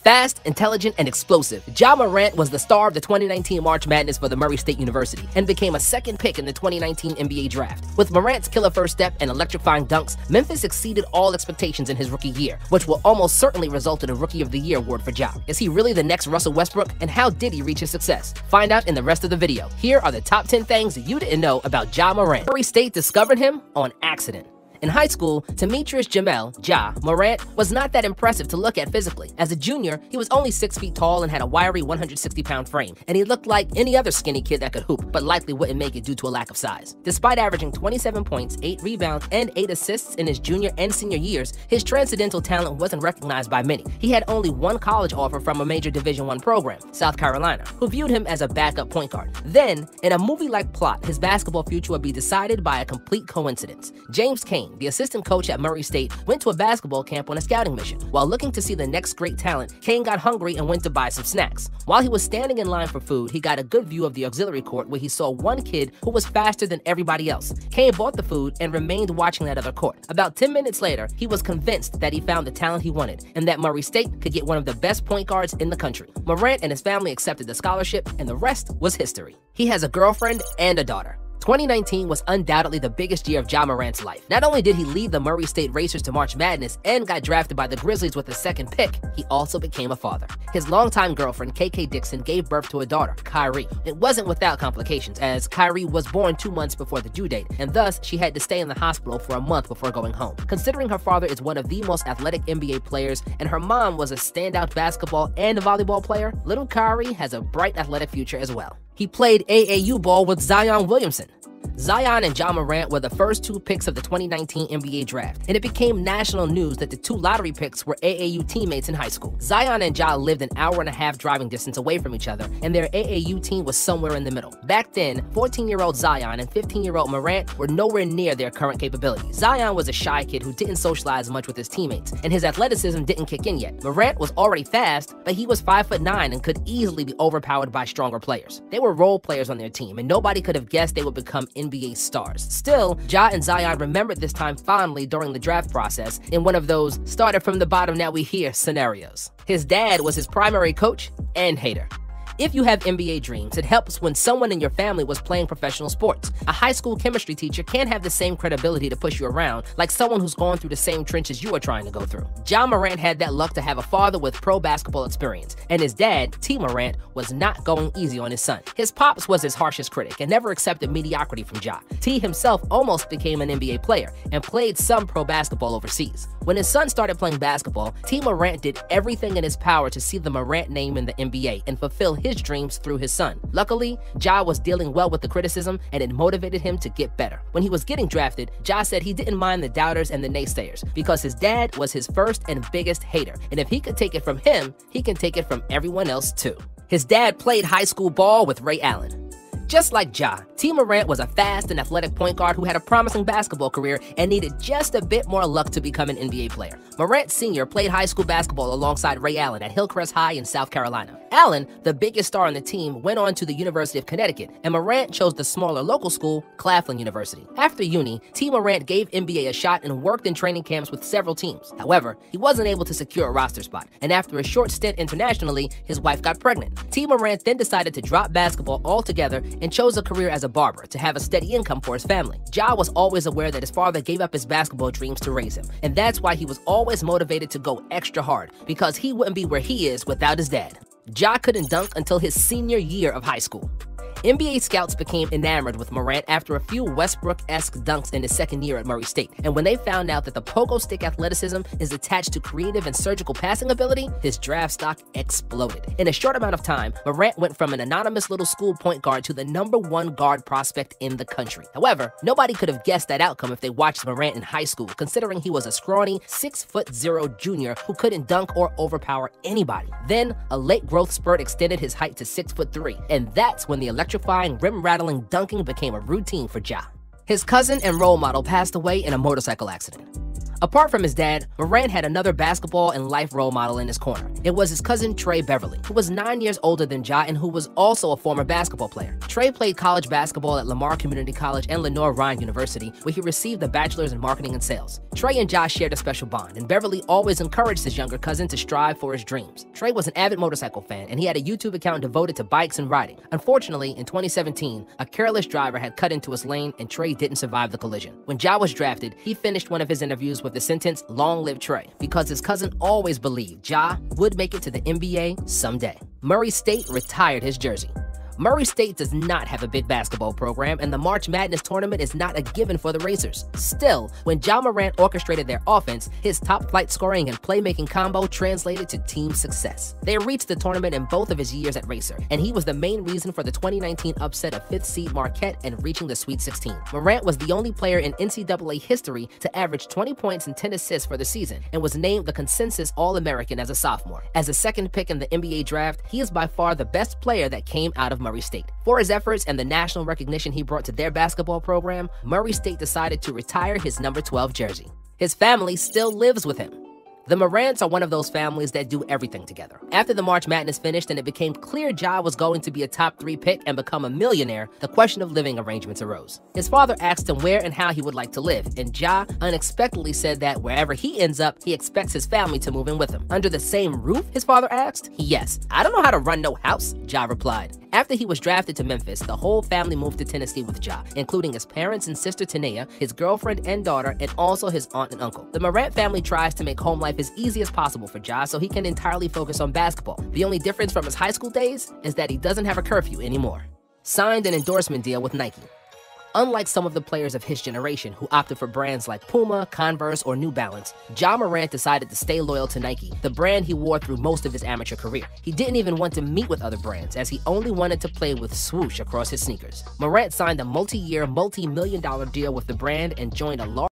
Fast, intelligent, and explosive, Ja Morant was the star of the 2019 March Madness for the Murray State University and became a second pick in the 2019 NBA Draft. With Morant's killer first step and electrifying dunks, Memphis exceeded all expectations in his rookie year, which will almost certainly result in a Rookie of the Year award for Ja. Is he really the next Russell Westbrook, and how did he reach his success? Find out in the rest of the video. Here are the top 10 things you didn't know about Ja Morant. Murray State discovered him on accident. In high school, Demetrius Jamel, Ja, Morant was not that impressive to look at physically. As a junior, he was only 6 feet tall and had a wiry 160-pound frame, and he looked like any other skinny kid that could hoop, but likely wouldn't make it due to a lack of size. Despite averaging 27 points, 8 rebounds, and 8 assists in his junior and senior years, his transcendental talent wasn't recognized by many. He had only one college offer from a major Division I program, South Carolina, who viewed him as a backup point guard. Then, in a movie-like plot, his basketball future would be decided by a complete coincidence. James Kane, the assistant coach at Murray State, went to a basketball camp on a scouting mission. While looking to see the next great talent, Kane got hungry and went to buy some snacks. While he was standing in line for food, he got a good view of the auxiliary court where he saw one kid who was faster than everybody else. Kane bought the food and remained watching that other court. About 10 minutes later, he was convinced that he found the talent he wanted and that Murray State could get one of the best point guards in the country. Morant and his family accepted the scholarship, and the rest was history. He has a girlfriend and a daughter. 2019 was undoubtedly the biggest year of Ja Morant's life. Not only did he lead the Murray State Racers to March Madness and got drafted by the Grizzlies with the second pick, he also became a father. His longtime girlfriend, KK Dixon, gave birth to a daughter, Kyrie. It wasn't without complications, as Kyrie was born 2 months before the due date, and thus she had to stay in the hospital for a month before going home. Considering her father is one of the most athletic NBA players and her mom was a standout basketball and volleyball player, little Kyrie has a bright athletic future as well. He played AAU ball with Zion Williamson. Zion and Ja Morant were the first 2 picks of the 2019 NBA Draft, and it became national news that the 2 lottery picks were AAU teammates in high school. Zion and Ja lived an hour-and-a-half driving distance away from each other, and their AAU team was somewhere in the middle. Back then, 14-year-old Zion and 15-year-old Morant were nowhere near their current capabilities. Zion was a shy kid who didn't socialize much with his teammates, and his athleticism didn't kick in yet. Morant was already fast, but he was 5'9" and could easily be overpowered by stronger players. They were role players on their team, and nobody could have guessed they would become NBA stars. Still, Ja and Zion remembered this time fondly during the draft process in one of those started from the bottom now we here scenarios. His dad was his primary coach and hater. If you have NBA dreams, it helps when someone in your family was playing professional sports. A high school chemistry teacher can't have the same credibility to push you around like someone who's gone through the same trenches you are trying to go through. Ja Morant had that luck to have a father with pro basketball experience, and his dad, T. Morant, was not going easy on his son. His pops was his harshest critic and never accepted mediocrity from Ja. T himself almost became an NBA player and played some pro basketball overseas. When his son started playing basketball, T. Morant did everything in his power to see the Morant name in the NBA and fulfill his dreams through his son. Luckily, Ja was dealing well with the criticism, and it motivated him to get better. When he was getting drafted, Ja said he didn't mind the doubters and the naysayers because his dad was his first and biggest hater, and if he could take it from him, he can take it from everyone else too. His dad played high school ball with Ray Allen. Just like Ja, T. Morant was a fast and athletic point guard who had a promising basketball career and needed just a bit more luck to become an NBA player. Morant Sr. played high school basketball alongside Ray Allen at Hillcrest High in South Carolina. Allen, the biggest star on the team, went on to the University of Connecticut, and Morant chose the smaller local school, Claflin University. After uni, T. Morant gave NBA a shot and worked in training camps with several teams. However, he wasn't able to secure a roster spot, and after a short stint internationally, his wife got pregnant. T. Morant then decided to drop basketball altogether and chose a career as a barber to have a steady income for his family. Ja was always aware that his father gave up his basketball dreams to raise him, and that's why he was always motivated to go extra hard, because he wouldn't be where he is without his dad. Ja couldn't dunk until his senior year of high school. NBA scouts became enamored with Morant after a few Westbrook-esque dunks in his second year at Murray State, and when they found out that the pogo stick athleticism is attached to creative and surgical passing ability, his draft stock exploded. In a short amount of time, Morant went from an anonymous little school point guard to the #1 guard prospect in the country. However, nobody could have guessed that outcome if they watched Morant in high school, considering he was a scrawny 6'0" junior who couldn't dunk or overpower anybody. Then, a late growth spurt extended his height to 6'3", and that's when the electrifying, rim-rattling dunking became a routine for Ja. His cousin and role model passed away in a motorcycle accident. Apart from his dad, Morant had another basketball and life role model in his corner. It was his cousin Trey Beverly, who was 9 years older than Ja and who was also a former basketball player. Trey played college basketball at Lamar Community College and Lenoir-Rhyne University, where he received a bachelor's in marketing and sales. Trey and Ja shared a special bond, and Beverly always encouraged his younger cousin to strive for his dreams. Trey was an avid motorcycle fan, and he had a YouTube account devoted to bikes and riding. Unfortunately, in 2017, a careless driver had cut into his lane, and Trey didn't survive the collision. When Ja was drafted, he finished one of his interviews with the sentence, "Long live Trey," because his cousin always believed Ja would make it to the NBA someday. Murray State retired his jersey. Murray State does not have a big basketball program, and the March Madness tournament is not a given for the Racers. Still, when Ja Morant orchestrated their offense, his top-flight scoring and playmaking combo translated to team success. They reached the tournament in both of his years at Racer, and he was the main reason for the 2019 upset of 5th seed Marquette and reaching the Sweet 16. Morant was the only player in NCAA history to average 20 points and 10 assists for the season, and was named the consensus All-American as a sophomore. As a second pick in the NBA draft, he is by far the best player that came out of Murray State. For his efforts and the national recognition he brought to their basketball program, Murray State decided to retire his number 12 jersey. His family still lives with him. The Morants are one of those families that do everything together. After the March Madness finished and it became clear Ja was going to be a top 3 pick and become a millionaire, the question of living arrangements arose. His father asked him where and how he would like to live, and Ja unexpectedly said that wherever he ends up, he expects his family to move in with him. Under the same roof, his father asked? Yes. I don't know how to run no house, Ja replied. After he was drafted to Memphis, the whole family moved to Tennessee with Ja, including his parents and sister Tanea, his girlfriend and daughter, and also his aunt and uncle. The Morant family tries to make home life as easy as possible for Ja so he can entirely focus on basketball. The only difference from his high school days is that he doesn't have a curfew anymore. Signed an endorsement deal with Nike. Unlike some of the players of his generation who opted for brands like Puma, Converse, or New Balance, Ja Morant decided to stay loyal to Nike, the brand he wore through most of his amateur career. He didn't even want to meet with other brands, as he only wanted to play with swoosh across his sneakers. Morant signed a multi-year, multi-million-dollar deal with the brand and joined a large